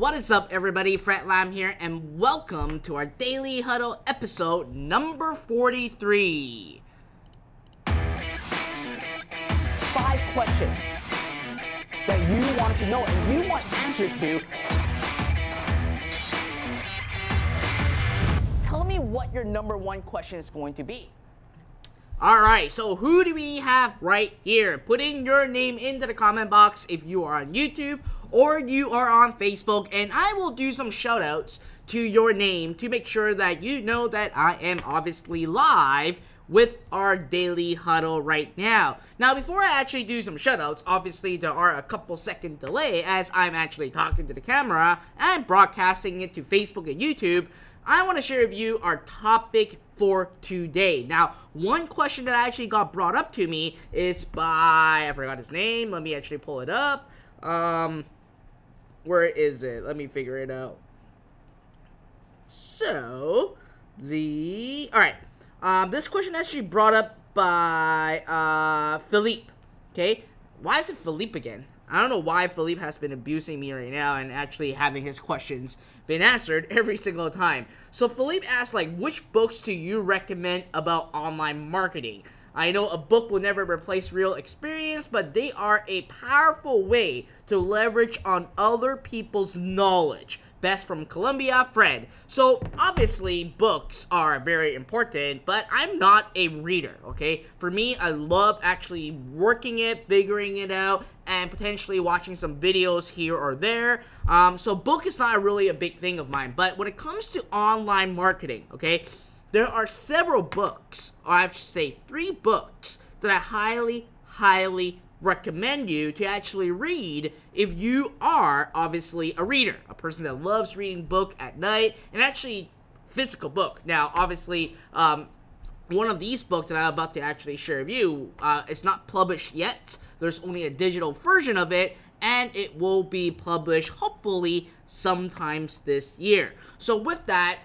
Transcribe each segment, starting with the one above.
What is up, everybody? Fred Lam here, and welcome to our Daily Huddle episode number 43. 5 questions that you want to know and you want answers to. Tell me what your number 1 question is going to be. Alright, so who do we have right here? Put in your name into the comment box if you are on YouTube or you are on Facebook, and I will do some shoutouts to your name to make sure that you know that I am obviously live with our Daily Huddle right now. Now, before I actually do some shoutouts, obviously there are a couple second delay as I'm actually talking to the camera and broadcasting it to Facebook and YouTube. I want to share with you our topic for today. Now, one question that actually got brought up to me is by, I forgot his name, let me actually pull it up. Where is it? Let me figure it out. So, alright, this question actually brought up by, Philippe, okay? Why is it Philippe again? I don't know why Philippe has been abusing me right now and actually having his questions been answered every single time. So Philippe asked, like, which books do you recommend about online marketing? I know a book will never replace real experience, but they are a powerful way to leverage on other people's knowledge. Best from Colombia Fred. So obviously books are very important, but I'm not a reader, okay? For me, I love actually working it, figuring it out, and potentially watching some videos here or there. So book is not really a big thing of mine, but when it comes to online marketing, okay, there are several books, or I have to say 3 books, that I highly recommend you to actually read if you are obviously a reader, a person that loves reading book at night, and actually physical book. Now, obviously, one of these books that I'm about to actually share with you, it's not published yet. There's only a digital version of it, and it will be published hopefully sometimes this year. So with that,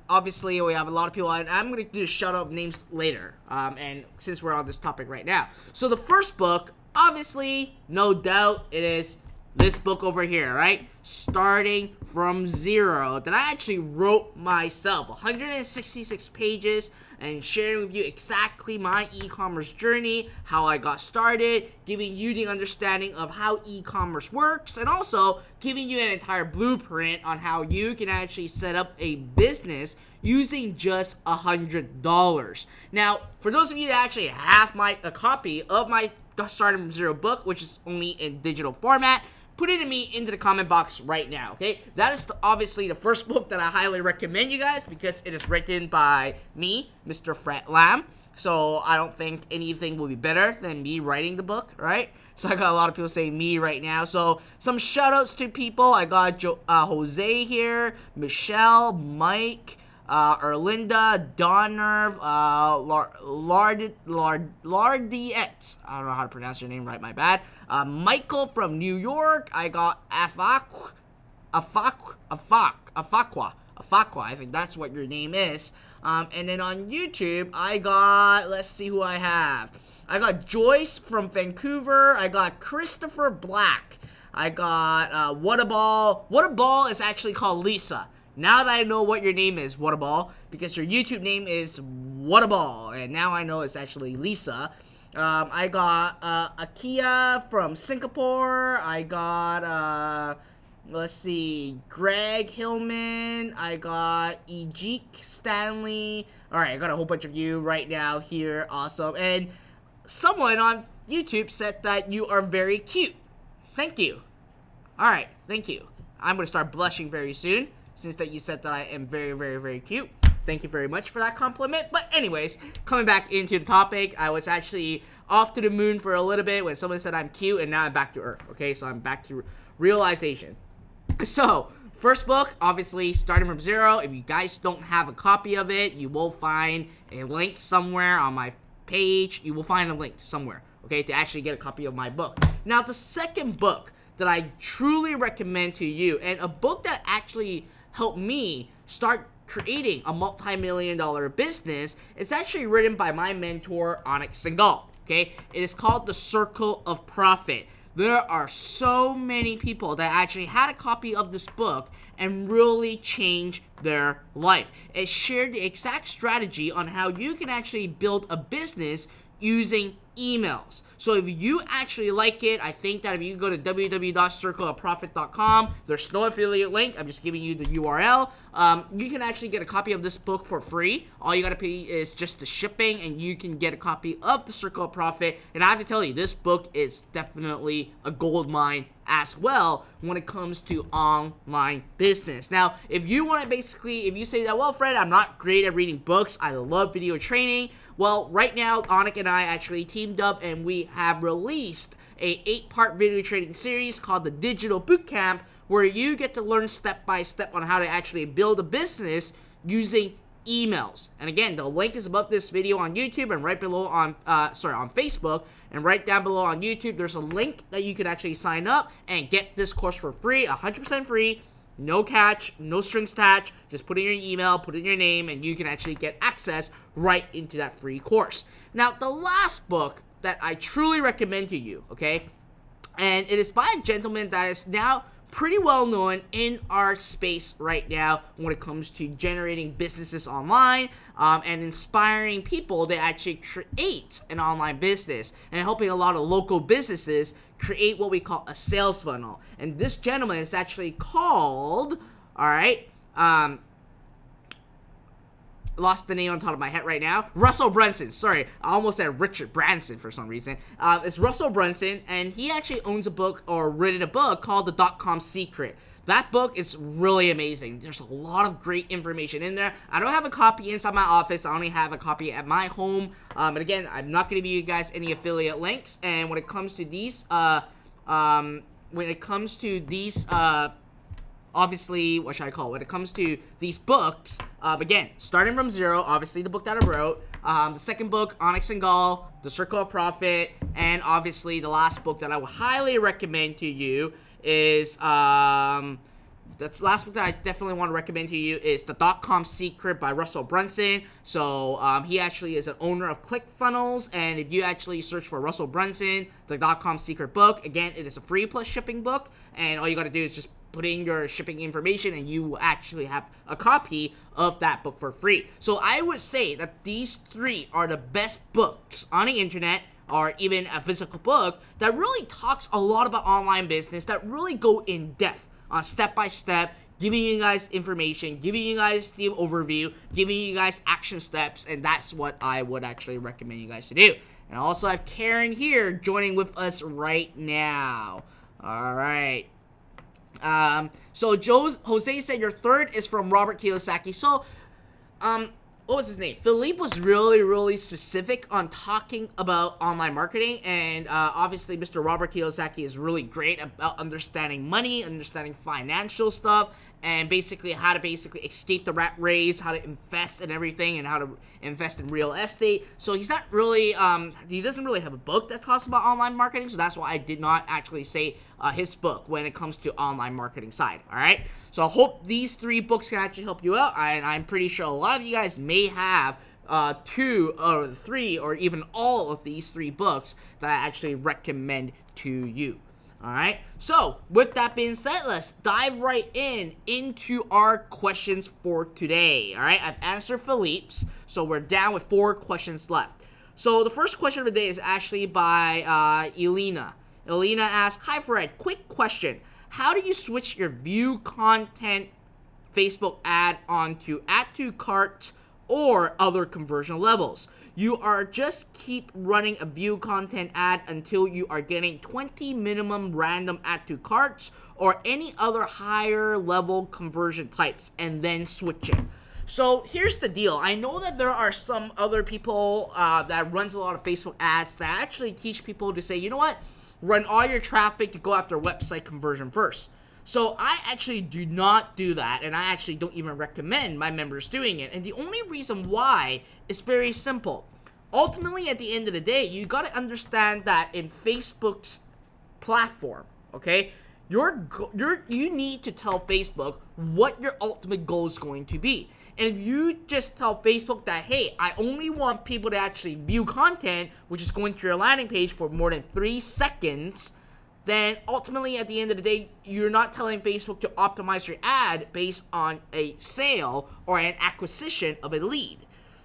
obviously we have a lot of people, and I'm going to do shout out names later, and since we're on this topic right now. So the first book, obviously, no doubt, it is this book over here, right? Starting from Zero, that I actually wrote myself. 166 pages, and sharing with you exactly my e-commerce journey, how I got started, giving you the understanding of how e-commerce works, and also giving you an entire blueprint on how you can actually set up a business using just $100. Now, for those of you that actually have a copy of my Starting from Zero book, which is only in digital format, put it into the comment box right now, okay? That is obviously the first book that I highly recommend you guys because it is written by me, Mr. Fred Lam. So I don't think anything will be better than me writing the book, right? So I got a lot of people saying me right now. So some shout outs to people. I got Jose here, Michelle, Mike, Erlinda, Donnerv, Lardiet, I don't know how to pronounce your name right, my bad. Michael from New York. I got Afaqua, I think that's what your name is. And then on YouTube, I got, let's see who I have. I got Joyce from Vancouver. I got Christopher Black. I got What a Ball. What a Ball is actually called Lisa. Now that I know what your name is, What a Ball, because your YouTube name is What a Ball, and now I know it's actually Lisa. I got Akia from Singapore. I got, let's see, Greg Hillman. I got Ejik Stanley. Alright, I got a whole bunch of you right now here. Awesome. And someone on YouTube said that you are very cute. Thank you. Alright, thank you. I'm going to start blushing very soon, since that you said that I am very cute. Thank you very much for that compliment. But anyways, coming back into the topic, I was actually off to the moon for a little bit when someone said I'm cute, and now I'm back to earth, okay? So I'm back to realization. So, first book, obviously, Starting from Zero. If you guys don't have a copy of it, you will find a link somewhere on my page. You will find a link somewhere, okay, to actually get a copy of my book. Now, the second book that I truly recommend to you, and a book that actually helped me start creating a multi-million-dollar business, it's actually written by my mentor, Onyx Singal, okay? It is called The Circle of Profit. there are so many people that actually had a copy of this book and really changed their life. It shared the exact strategy on how you can actually build a business using emails. So if you actually like it, I think that if you go to www.circleofprofit.com, there's no affiliate link, I'm just giving you the URL, you can actually get a copy of this book for free. All you gotta pay is just the shipping, and you can get a copy of the Circle of Profit. And I have to tell you, this book is definitely a gold mine as well when it comes to online business. Now, if you want to basically, if you say that, well, Fred, I'm not great at reading books, I love video training, well, right now, Anik and I actually teamed up and we have released a 8-part video training series called the Digital Bootcamp, where you get to learn step by step on how to actually build a business using emails. And again, the link is above this video on YouTube and right below on, on Facebook, and right down below on YouTube, there's a link that you can actually sign up and get this course for free, 100% free. No catch, no strings attached, just put in your email, put in your name, and you can actually get access right into that free course. Now, the last book that I truly recommend to you, okay, and it is by a gentleman that is now pretty well known in our space right now when it comes to generating businesses online and inspiring people to actually create an online business and helping a lot of local businesses create what we call a sales funnel. And this gentleman is actually called, lost the name on top of my head right now, Russell Brunson. Sorry, I almost said Richard Branson for some reason. It's Russell Brunson, and he actually owns a book, or written a book, called The Dot-Com Secret. That book is really amazing. There's a lot of great information in there. I don't have a copy inside my office. I only have a copy at my home. And again, I'm not going to give you guys any affiliate links. And when it comes to these, obviously, what should I call it? When it comes to these books, again, starting from zero, obviously the book that I wrote, the second book, Onyx and Gall, The Circle of Profit, and obviously the last book that I would highly recommend to you is, that's the last book that I definitely want to recommend to you is The Dot-Com Secret by Russell Brunson. So, he actually is an owner of ClickFunnels, and if you actually search for Russell Brunson, The Dot-Com Secret book, again, it is a free plus shipping book, and all you gotta do is just put in your shipping information and you will actually have a copy of that book for free. So I would say that these three are the best books on the internet, or even a physical book, that really talks a lot about online business, that really go in depth on step by step, giving you guys information, giving you guys the overview, giving you guys action steps, and that's what I would actually recommend you guys to do. And I also have Karen here joining with us right now. Alright. So Jose said your third is from Robert Kiyosaki. So, what was his name? Philippe was really specific on talking about online marketing, and obviously Mr. Robert Kiyosaki is really great about understanding money, understanding financial stuff, and basically how to basically escape the rat race, how to invest in everything, and how to invest in real estate. So he's not really, he doesn't really have a book that talks about online marketing, so that's why I did not actually say his book when it comes to online marketing side, alright? So I hope these three books can actually help you out, and I'm pretty sure a lot of you guys may have 2 or 3 or even all of these 3 books that I actually recommend to you. Alright, so with that being said, let's dive right into our questions for today. Alright, I've answered Philippe's, so we're down with 4 questions left. So the first question of the day is actually by Elena. Elena asks, "Hi Fred, quick question. How do you switch your view content Facebook ad onto add to cart or other conversion levels? You are just keep running a view content ad until you are getting 20 minimum random add to carts or any other higher level conversion types and then switch it." So here's the deal. I know that there are some other people that runs a lot of Facebook ads that actually teach people to say, you know what, run all your traffic to go after website conversion first. So I actually do not do that, and I actually don't even recommend my members doing it. And the only reason why is very simple. Ultimately, at the end of the day, you got to understand that in Facebook's platform, okay, you need to tell Facebook what your ultimate goal is going to be. And if you just tell Facebook that, hey, I only want people to actually view content, which is going to your landing page for more than 3 seconds, then ultimately at the end of the day, you're not telling Facebook to optimize your ad based on a sale or an acquisition of a lead.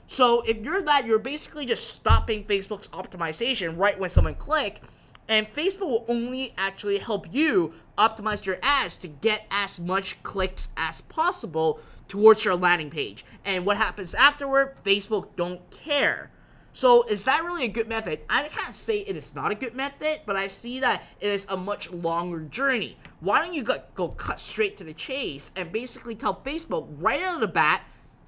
So if you're basically just stopping Facebook's optimization right when someone clicks, and Facebook will only actually help you optimize your ads to get as much clicks as possible towards your landing page. And what happens afterward, Facebook don't care. So is that really a good method? I can't say it is not a good method, but I see that it is a much longer journey. Why don't you go cut straight to the chase and basically tell Facebook right out of the bat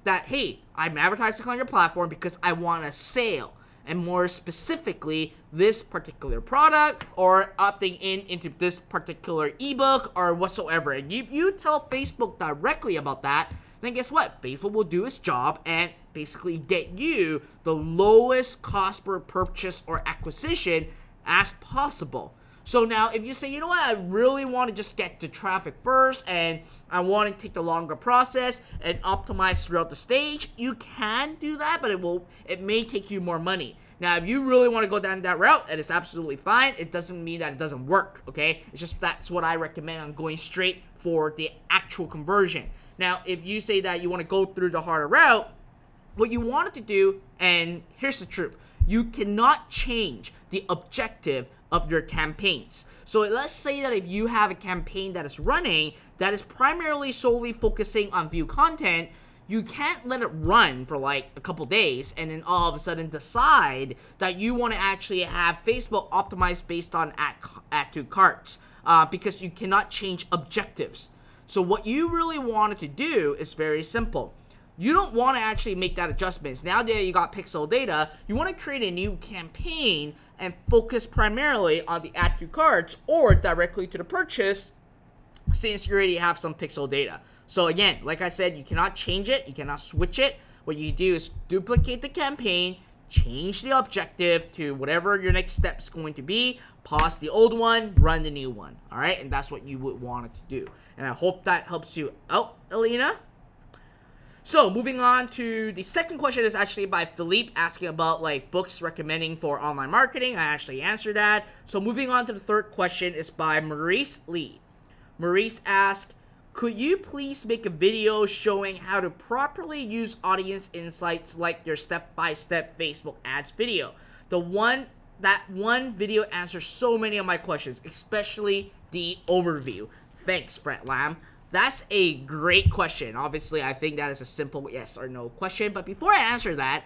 that, hey, I'm advertising on your platform because I want a sale. And more specifically, this particular product, or opting into this particular ebook, or whatsoever. And if you tell Facebook directly about that, then guess what? Facebook will do its job and basically get you the lowest cost per purchase or acquisition as possible. So now, if you say, you know what, I really want to just get the traffic first, and I want to take the longer process and optimize throughout the stage, you can do that, but it may take you more money. Now, if you really want to go down that route, it is absolutely fine. It doesn't mean that it doesn't work, okay? It's just that's what I recommend on going straight for the actual conversion. Now, if you say that you want to go through the harder route, what you wanted to do, and here's the truth, you cannot change the objective of your campaigns. So let's say that if you have a campaign that is running that is primarily solely focusing on view content, you can't let it run for like a couple days and then all of a sudden decide that you want to actually have Facebook optimized based on add to carts, because you cannot change objectives. So what you really wanted to do is very simple. You don't want to actually make that adjustments. Now that you got pixel data, you want to create a new campaign and focus primarily on the add to carts or directly to the purchase, since you already have some pixel data. So again, like I said, you cannot change it, you cannot switch it. What you do is duplicate the campaign, change the objective to whatever your next step is going to be, pause the old one, run the new one. All right, and that's what you would want it to do. And I hope that helps you out, Elena. So moving on to the second question is actually by Philippe, asking about like books recommending for online marketing. I actually answered that. So moving on to the third question is by Maurice Lee. Maurice asked, could you please make a video showing how to properly use audience insights like your step-by-step Facebook ads video? That one video answers so many of my questions, especially the overview. Thanks, Fred Lam. That's a great question. Obviously, I think that is a simple yes or no question. But before I answer that,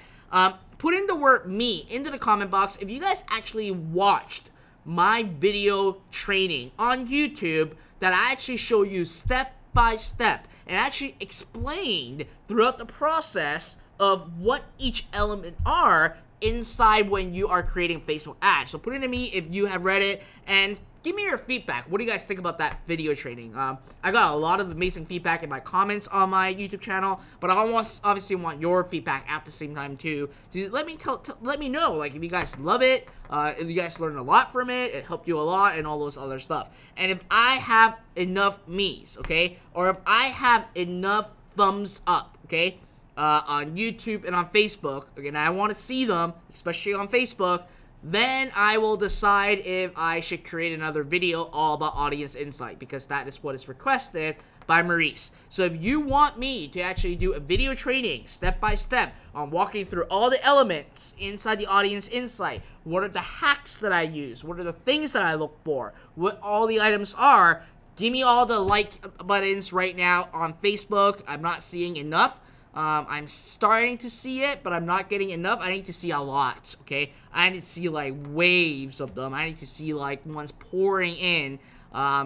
put in the word me into the comment box if you guys actually watched my video training on YouTube that I actually show you step by step and actually explained throughout the process of what each element are inside when you are creating Facebook ads. So put it in me if you have read it and give me your feedback. What do you guys think about that video training? I got a lot of amazing feedback in my comments on my YouTube channel, but I obviously want your feedback at the same time too. To let me know, like, if you guys love it, if you guys learned a lot from it, it helped you a lot, and all those other stuff. And if I have enough me's, okay, or if I have enough thumbs up, okay, on YouTube and on Facebook, and I want to see them, especially on Facebook, then I will decide if I should create another video all about audience insight, because that is what is requested by Maurice. So if you want me to actually do a video training step by step on walking through all the elements inside the audience insight, what are the hacks that I use, what are the things that I look for, what all the items are, give me all the like buttons right now on Facebook. I'm not seeing enough. I'm starting to see it, but I'm not getting enough. I need to see a lot, okay? I need to see, like, waves of them. I need to see, like, ones pouring in,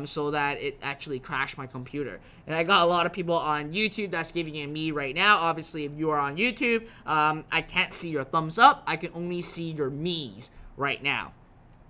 so that it actually crashed my computer. And I got a lot of people on YouTube that's giving it me right now. Obviously, if you are on YouTube, I can't see your thumbs up. I can only see your me's right now.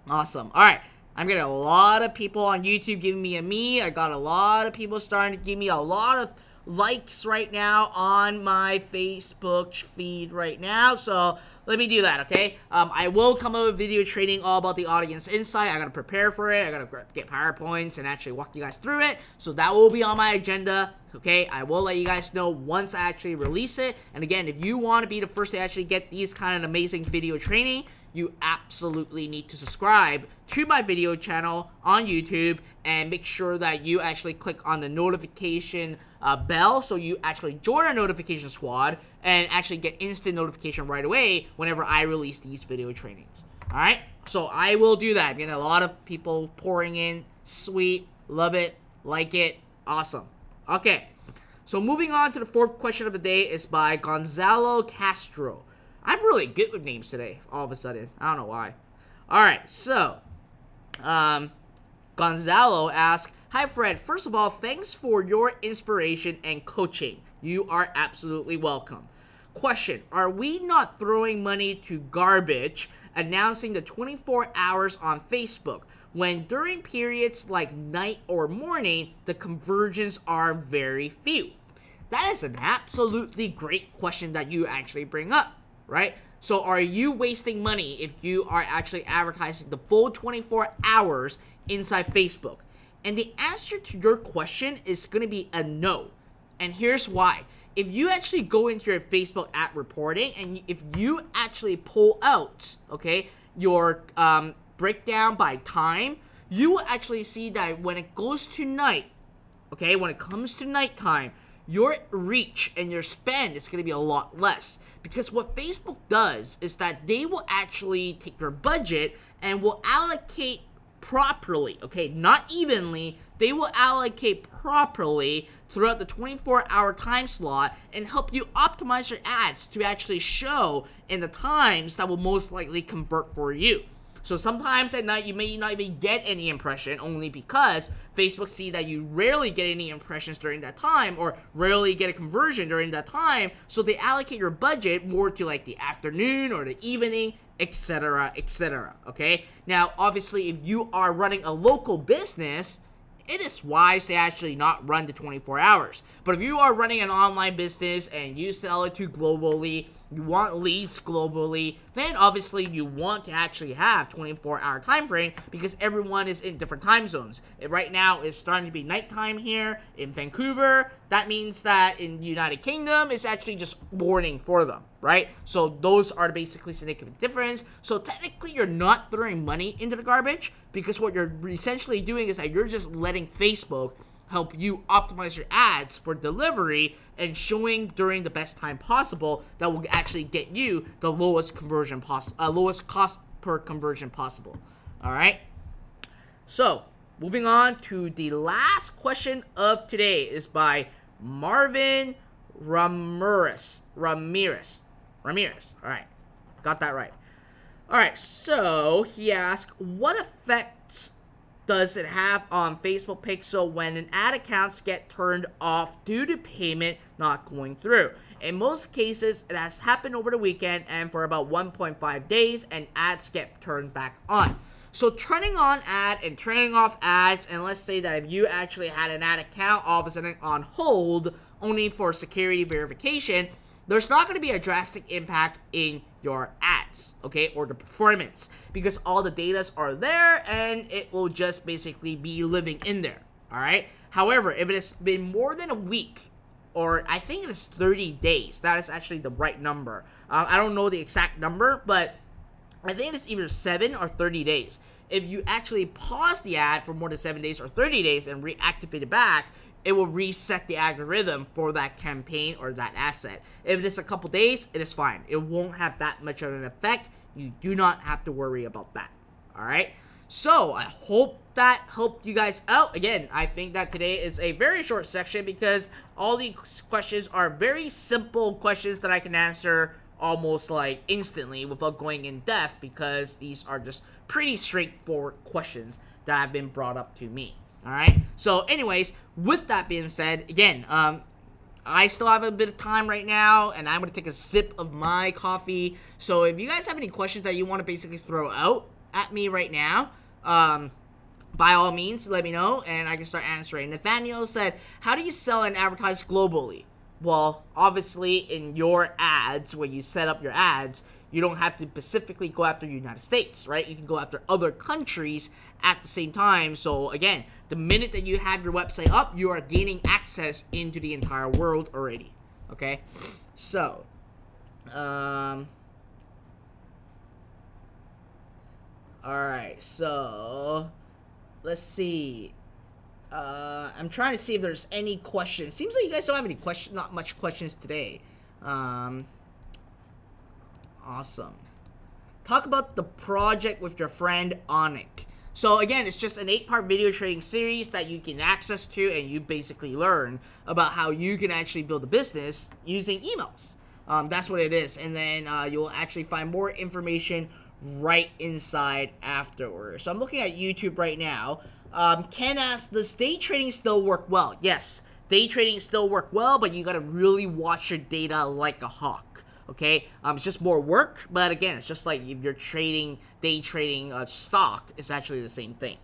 Awesome. All right. I'm getting a lot of people on YouTube giving me a me. I got a lot of people starting to give me a lot of likes right now on my Facebook feed right now. So let me do that, okay? I will come up with video training all about the audience insight. I gotta prepare for it. I gotta get PowerPoints and actually walk you guys through it. So that will be on my agenda, okay? I will let you guys know once I actually release it. And again, if you want to be the first to actually get these kind of amazing video training, you absolutely need to subscribe to my video channel on YouTube and make sure that you actually click on the notification bell so you actually join our notification squad and actually get instant notification right away whenever I release these video trainings. Alright, so I will do that. I'm getting a lot of people pouring in. Sweet, love it, like it, awesome. Okay, so moving on to the fourth question of the day is by Gonzalo Castro. I'm really good with names today, all of a sudden. I don't know why. Alright, so, Gonzalo asks, "Hi Fred, first of all, thanks for your inspiration and coaching. You are absolutely welcome. Question, are we not throwing money to garbage announcing the 24 hours on Facebook when during periods like night or morning, the conversions are very few?" That is an absolutely great question that you actually bring up. Right? So are you wasting money if you are actually advertising the full 24 hours inside Facebook? And the answer to your question is going to be a no. And here's why. If you actually go into your Facebook ad reporting and if you actually pull out, okay, your breakdown by time, you will actually see that when it goes to night, okay, when it comes to nighttime, your reach and your spend is going to be a lot less. Because what Facebook does is that they will actually take your budget and will allocate properly, okay, not evenly. They will allocate properly throughout the 24-hour time slot and help you optimize your ads to actually show in the times that will most likely convert for you. So sometimes at night you may not even get any impression only because Facebook see that you rarely get any impressions during that time or rarely get a conversion during that time. So they allocate your budget more to like the afternoon or the evening, etc., etc. Okay? Now, obviously, if you are running a local business, it is wise to actually not run the 24 hours. But if you are running an online business and you sell it to globally, you want leads globally, then obviously you want to actually have 24-hour time frame because everyone is in different time zones. Right now it's starting to be nighttime here in Vancouver. That means that in the United Kingdom it's actually just morning for them, right? So those are basically significant difference. So technically you're not throwing money into the garbage because what you're essentially doing is that you're just letting Facebook help you optimize your ads for delivery and showing during the best time possible that will actually get you the lowest conversion lowest cost per conversion possible. All right. So moving on to the last question of today is by Marvin Ramirez. All right, got that right. All right. So he asked, what effects does it have on Facebook Pixel when an ad accounts get turned off due to payment not going through? In most cases, it has happened over the weekend and for about 1.5 days, and ads get turned back on. So turning on ad and turning off ads, and let's say that if you actually had an ad account all of a sudden on hold only for security verification, there's not going to be a drastic impact in your ads, okay, or the performance, because all the datas are there and it will just basically be living in there, all right? However, if it has been more than a week, or I think it is 30 days, that is actually the right number. I don't know the exact number, but I think it's either 7 or 30 days. If you actually pause the ad for more than 7 days or 30 days and reactivate it back, it will reset the algorithm for that campaign or that asset. If it is a couple days, it is fine. It won't have that much of an effect. You do not have to worry about that. All right? So I hope that helped you guys out. Again, I think that today is a very short section because all these questions are very simple questions that I can answer almost like instantly without going in depth because these are just pretty straightforward questions that have been brought up to me. All right. So anyways, with that being said, again, I still have a bit of time right now, and I'm going to take a sip of my coffee. So if you guys have any questions that you want to basically throw out at me right now, by all means, let me know, and I can start answering. Nathaniel said, how do you sell and advertise globally? Well, obviously, in your ads, when you set up your ads, you don't have to specifically go after the United States, right? You can go after other countries at the same time. So, again, the minute that you have your website up, you are gaining access into the entire world already, okay? So, alright, so let's see. I'm trying to see if there's any questions. Seems like you guys don't have any questions, not much questions today. Awesome. Talk about the project with your friend Onik. So again, it's just an 8-part video training series that you can access to, and you basically learn about how you can actually build a business using emails. That's what it is. And then you'll actually find more information right inside afterwards. So I'm looking at YouTube right now. Ken asks, does day trading still work well? Yes, day trading still work well, but you gotta really watch your data like a hawk. Okay, it's just more work, but again, it's just like if you're trading, day trading stock, it's actually the same thing.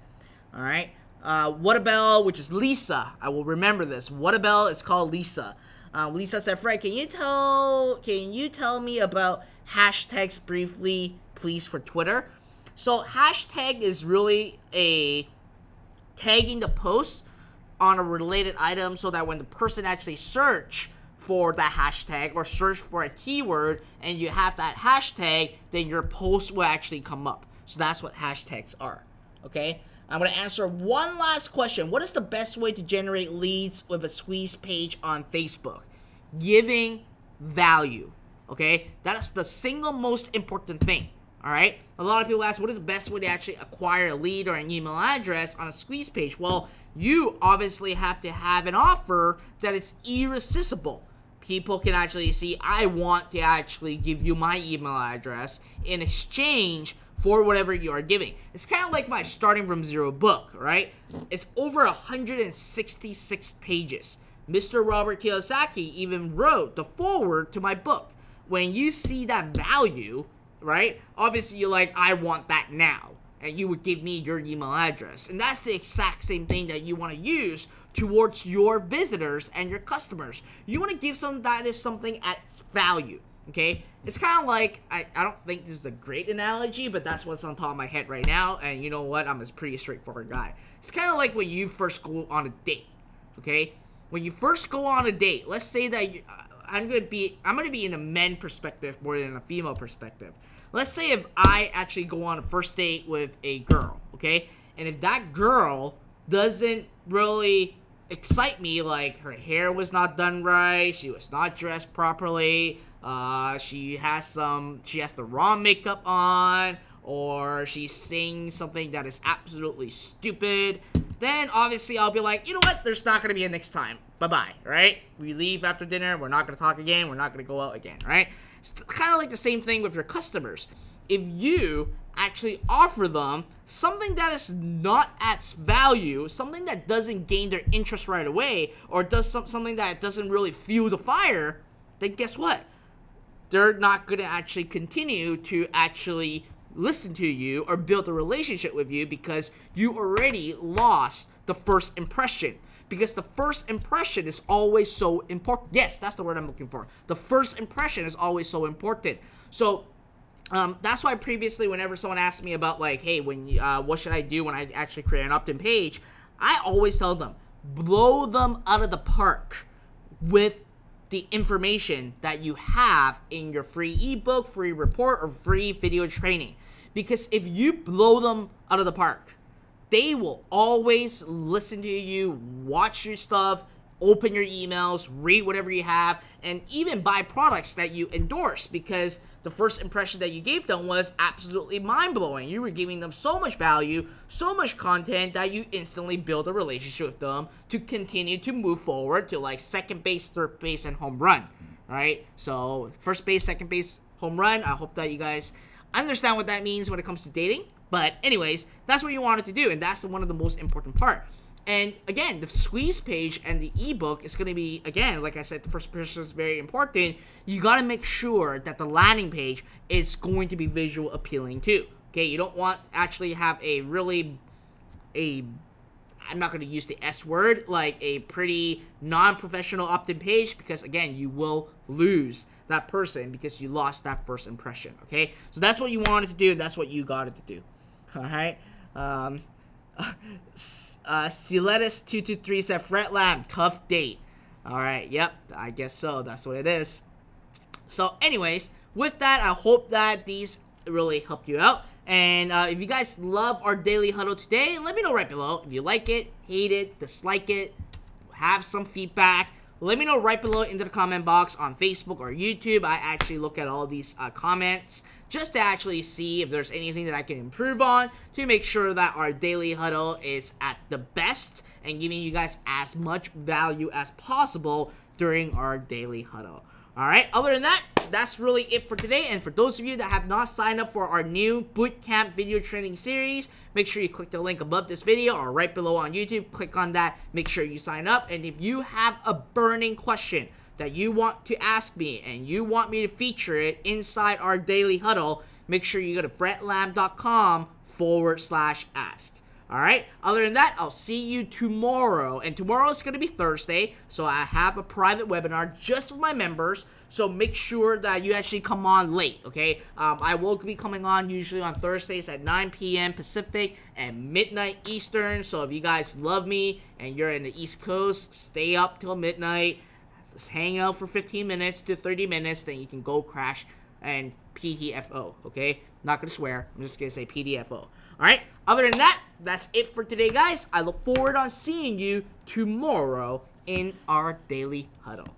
All right. Whatabell, which is Lisa. I will remember this. Whatabell is called Lisa. Lisa said, Fred, can you tell me about hashtags briefly, please, for Twitter? So hashtag is really a tagging the post on a related item so that when the person actually search for that hashtag or search for a keyword and you have that hashtag, then your post will actually come up. So that's what hashtags are. Okay, I'm going to answer one last question. What is the best way to generate leads with a squeeze page on Facebook? Giving value. Okay, that's the single most important thing. All right, a lot of people ask, what is the best way to actually acquire a lead or an email address on a squeeze page? Well, you obviously have to have an offer that is irresistible. People can actually see, I want to actually give you my email address in exchange for whatever you are giving. It's kind of like my Starting From Zero book, right? It's over 166 pages. Mr. Robert Kiyosaki even wrote the foreword to my book. When you see that value, right, obviously you're like, I want that now. And you would give me your email address. And that's the exact same thing that you want to use towards your visitors and your customers. You want to give something that is something at value, okay? It's kind of like, I don't think this is a great analogy, but that's what's on top of my head right now. And you know what? I'm a pretty straightforward guy. It's kind of like when you first go on a date, okay? When you first go on a date, let's say that I'm gonna be in a men perspective more than a female perspective. Let's say if I actually go on a first date with a girl, okay? And if that girl doesn't really excite me, like her hair was not done right, she was not dressed properly, she has the wrong makeup on, or she's saying something that is absolutely stupid, then obviously I'll be like, you know what, there's not going to be a next time. Bye-bye, right? We leave after dinner, we're not going to talk again, we're not going to go out again, right? It's kind of like the same thing with your customers. If you actually offer them something that is not at value, something that doesn't gain their interest right away, or does something that doesn't really fuel the fire, then guess what? They're not going to actually continue to actually listen to you or build a relationship with you because you already lost the first impression. Because the first impression is always so important. Yes, that's the word I'm looking for. The first impression is always so important. So that's why previously whenever someone asked me about like, hey, what should I do when I actually create an opt-in page, I always tell them, blow them out of the park with the information that you have in your free ebook, free report, or free video training. Because if you blow them out of the park, they will always listen to you, watch your stuff, open your emails, read whatever you have, and even buy products that you endorse because the first impression that you gave them was absolutely mind-blowing. You were giving them so much value, so much content that you instantly build a relationship with them to continue to move forward to like second base, third base, and home run, right? So first base, second base, home run. I hope that you guys understand what that means when it comes to dating. But anyways, that's what you wanted to do, and that's one of the most important part. And again, the squeeze page and the ebook is going to be, again, like I said, the first impression is very important. You got to make sure that the landing page is going to be visual appealing too. Okay, you don't want to actually have a really I'm not going to use the S word, like a pretty non-professional opt-in page, because again, you will lose that person because you lost that first impression, okay? So that's what you wanted to do, and that's what you got it to do, all right? Siletus223 said, Fred Lam, tough date. All right, yep, I guess so. That's what it is. So anyways, with that, I hope that these really helped you out. And if you guys love our daily huddle today, let me know right below. If you like it, hate it, dislike it, have some feedback, let me know right below into the comment box on Facebook or YouTube. I actually look at all these comments just to actually see if there's anything that I can improve on to make sure that our daily huddle is at the best and giving you guys as much value as possible during our daily huddle. Alright, other than that, that's really it for today. And for those of you that have not signed up for our new bootcamp video training series, make sure you click the link above this video or right below on YouTube. Click on that, make sure you sign up. And if you have a burning question that you want to ask me and you want me to feature it inside our daily huddle, make sure you go to fredlam.com/ask. Alright, other than that, I'll see you tomorrow. And tomorrow is going to be Thursday, so I have a private webinar just for my members. So make sure that you actually come on late, okay? I will be coming on usually on Thursdays at 9 p.m. Pacific and midnight Eastern. So if you guys love me and you're in the East Coast, stay up till midnight. Just hang out for 15 minutes to 30 minutes, then you can go crash and PTFO, okay? Not gonna swear, I'm just gonna say PTFO. Alright, other than that, that's it for today, guys. I look forward on seeing you tomorrow in our daily huddle.